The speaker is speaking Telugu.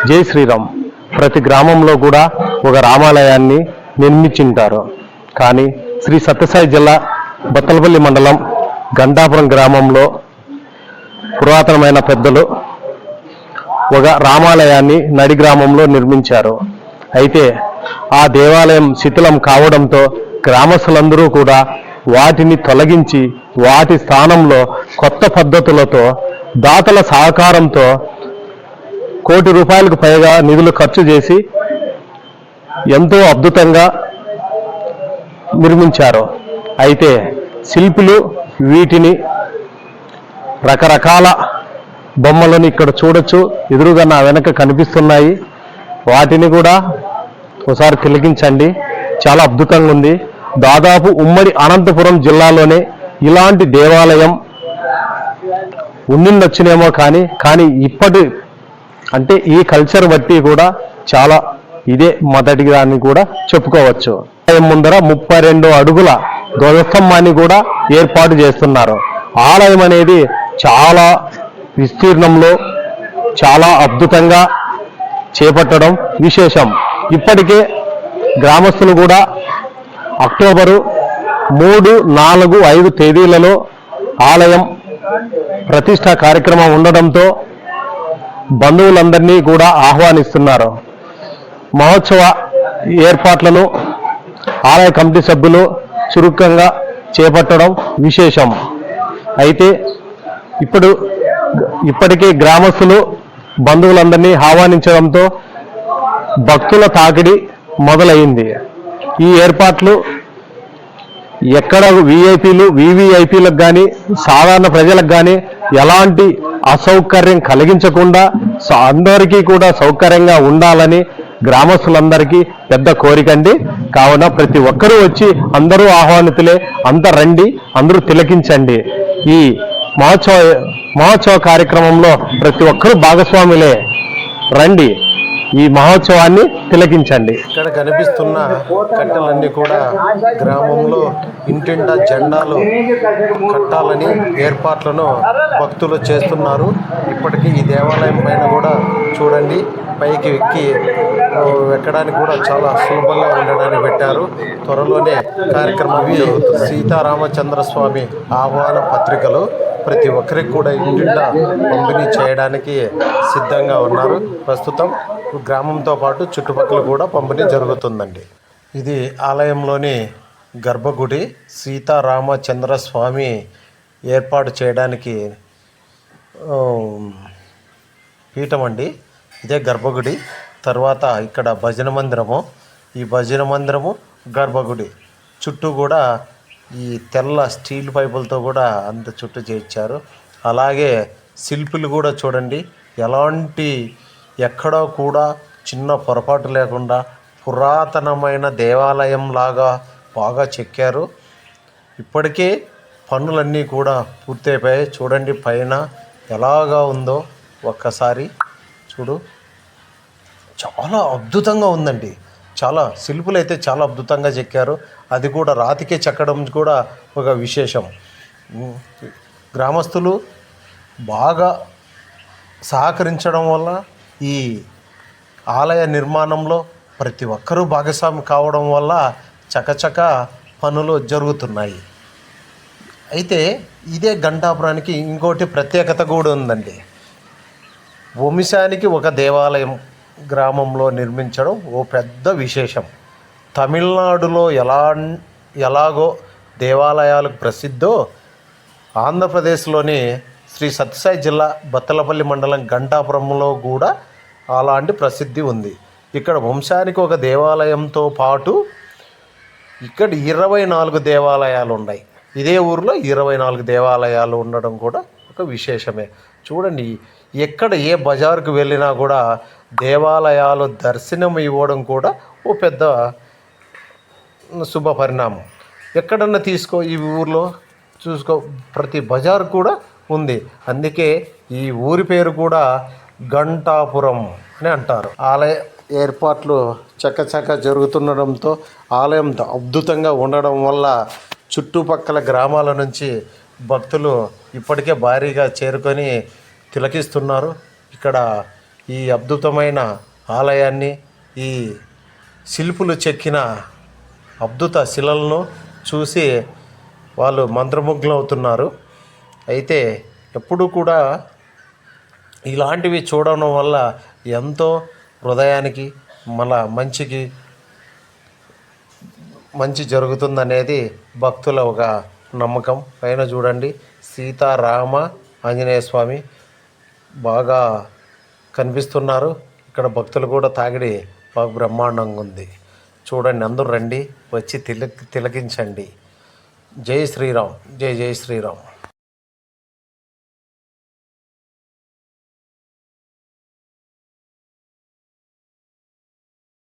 జై శ్రీరామ్. ప్రతి గ్రామంలో కూడా ఒక రామాలయాన్ని నిర్మించింటారు. కానీ శ్రీ సత్యసాయి జిల్లా బత్తలపల్లి మండలం గంటాపురం గ్రామంలో పురాతనమైన పెద్దలు ఒక రామాలయాన్ని నడి గ్రామంలో నిర్మించారు. అయితే ఆ దేవాలయం శిథిలం కావడంతో గ్రామస్తులందరూ కూడా వాటిని తొలగించి వాటి స్థానంలో కొత్త పద్ధతులతో దాతల సహకారంతో ₹1,00,00,000 పైగా నిధులు ఖర్చు చేసి ఎంతో అద్భుతంగా నిర్మించారు. అయితే శిల్పులు వీటిని రకరకాల బొమ్మలను ఇక్కడ చూడొచ్చు. ఎదురుగా నా వెనక కనిపిస్తున్నాయి. వాటిని కూడా ఒకసారి తిలకించండి. చాలా అద్భుతంగా ఉంది. దాదాపు ఉమ్మడి అనంతపురం జిల్లాలోనే ఇలాంటి దేవాలయం ఉండిండొచ్చునేమో కానీ ఇప్పటి అంటే ఈ కల్చర్ బట్టి కూడా చాలా ఇదే మొదటిగా అని కూడా చెప్పుకోవచ్చు. ఆలయం ముందర 32 అడుగుల ధ్వజస్తంభాన్ని కూడా ఏర్పాటు చేస్తున్నారు. ఆలయం అనేది చాలా విస్తీర్ణంలో చాలా అద్భుతంగా చేపట్టడం విశేషం. ఇప్పటికే గ్రామస్తులు కూడా అక్టోబరు 3, 4, 5 తేదీలలో ఆలయం ప్రతిష్ఠా కార్యక్రమం ఉండడంతో బంధువులందరినీ కూడా ఆహ్వానిస్తున్నారు. మహోత్సవ ఏర్పాట్లను ఆలయ కమిటీ సభ్యులు చురుకంగా చేపట్టడం విశేషం. అయితే ఇప్పటికే గ్రామస్తులు బంధువులందరినీ ఆహ్వానించడంతో భక్తుల తాకిడి మొదలైంది. ఈ ఏర్పాట్లు ఎక్కడ వివిఐపీలకు కానీ సాధారణ ప్రజలకు కానీ ఎలాంటి అసౌకర్యం కలిగించకుండా అందరికీ కూడా సౌకర్యంగా ఉండాలని గ్రామస్తులందరికీ పెద్ద కోరికండి. కావున ప్రతి ఒక్కరూ వచ్చి అందరూ ఆహ్వానితులే. అందరూ రండి, అందరూ తిలకించండి. ఈ మహోత్సవ కార్యక్రమంలో ప్రతి ఒక్కరూ భాగస్వాములే. రండి, ఈ మహోత్సవాన్ని తిలకించండి. ఇక్కడ కనిపిస్తున్న కట్టెలన్నీ కూడా గ్రామంలో ఇంటింటా జెండాలు కట్టాలని ఏర్పాట్లను భక్తులు చేస్తున్నారు. ఇప్పటికీ ఈ దేవాలయం పైన కూడా చూడండి, పైకి ఎక్కడానికి కూడా చాలా సులభంగా ఉండడానికి పెట్టారు. త్వరలోనే కార్యక్రమం జరుగుతుంది. సీతారామచంద్ర స్వామి ఆహ్వాన పత్రికలు ప్రతి ఒక్కరికి కూడా ఇంటింటా పంపిణీ చేయడానికి సిద్ధంగా ఉన్నారు. ప్రస్తుతం గ్రామంతో పాటు చుట్టుపక్కల కూడా పంపిణీ జరుగుతుందండి. ఇది ఆలయంలోని గర్భగుడి. సీతారామచంద్ర స్వామి ఏర్పాటు చేయడానికి పీఠం అండి. ఇదే గర్భగుడి. తర్వాత ఇక్కడ భజన మందిరము. ఈ భజన మందిరము గర్భగుడి చుట్టూ కూడా ఈ తెల్ల స్టీల్ పైపులతో కూడా అంత చుట్టూ చేయించారు. అలాగే శిల్పులు కూడా చూడండి, ఎక్కడో కూడా చిన్న పొరపాటు లేకుండా పురాతనమైన దేవాలయం లాగా బాగా చెక్కారు. ఇప్పటికే పనులన్నీ కూడా పూర్తయిపోయాయి. చూడండి పైన ఎలాగా ఉందో ఒక్కసారి చూడు. చాలా అద్భుతంగా ఉందండి. చాలా శిల్పులు అయితే చాలా అద్భుతంగా చెక్కారు. అది కూడా రాతికే చెక్కడం కూడా ఒక విశేషం. గ్రామస్తులు బాగా సహకరించడం వల్ల ఈ ఆలయ నిర్మాణంలో ప్రతి ఒక్కరూ భాగస్వామి కావడం వల్ల చకచక పనులు జరుగుతున్నాయి. అయితే ఇదే గంటాపురానికి ఇంకోటి ప్రత్యేకత కూడా ఉందండి. వంశానికి ఒక దేవాలయం గ్రామంలో నిర్మించడం ఓ పెద్ద విశేషం. తమిళనాడులో ఎలాగో దేవాలయాలకు ప్రసిద్ధో ఆంధ్రప్రదేశ్లోని శ్రీ సత్యసాయి జిల్లా బత్తలపల్లి మండలం గంటాపురంలో కూడా అలాంటి ప్రసిద్ధి ఉంది. ఇక్కడ వంశానికి ఒక దేవాలయంతో పాటు ఇక్కడ 24 దేవాలయాలు ఉన్నాయి. ఇదే ఊరిలో 24 దేవాలయాలు ఉండడం కూడా ఒక విశేషమే. చూడండి, ఎక్కడ ఏ బజారుకు వెళ్ళినా కూడా దేవాలయాలు దర్శనం ఇవ్వడం కూడా ఓ పెద్ద శుభ పరిణామం. ఎక్కడన్నా తీసుకో, ఈ ఊర్లో చూసుకో, ప్రతి బజారు కూడా ఉంది. అందుకే ఈ ఊరి పేరు కూడా గంటాపురం అని అంటారు. ఆలయ ఏర్పాట్లు చకచక జరుగుతుండడంతో ఆలయం అద్భుతంగా ఉండడం వల్ల చుట్టుపక్కల గ్రామాల నుంచి భక్తులు ఇప్పటికే భారీగా చేరుకొని తిలకిస్తున్నారు. ఇక్కడ ఈ అద్భుతమైన ఆలయాన్ని, ఈ శిల్పులు చెక్కిన అద్భుత శిలలను చూసి వాళ్ళు మంత్రముగ్ధులవుతున్నారు. అయితే ఎప్పుడు కూడా ఇలాంటివి చూడడం వల్ల ఎంతో హృదయానికి మంచి జరుగుతుందనేది భక్తుల ఒక నమ్మకం. పైన చూడండి, సీతారామ ఆంజనేయ స్వామి బాగా కనిపిస్తున్నారు. ఇక్కడ భక్తులు కూడా తాగిడి బాగా బ్రహ్మాండంగా ఉంది. చూడండి, అందరూ రండి, వచ్చి తిలకించండి. జై శ్రీరామ్, జై జై శ్రీరామ్.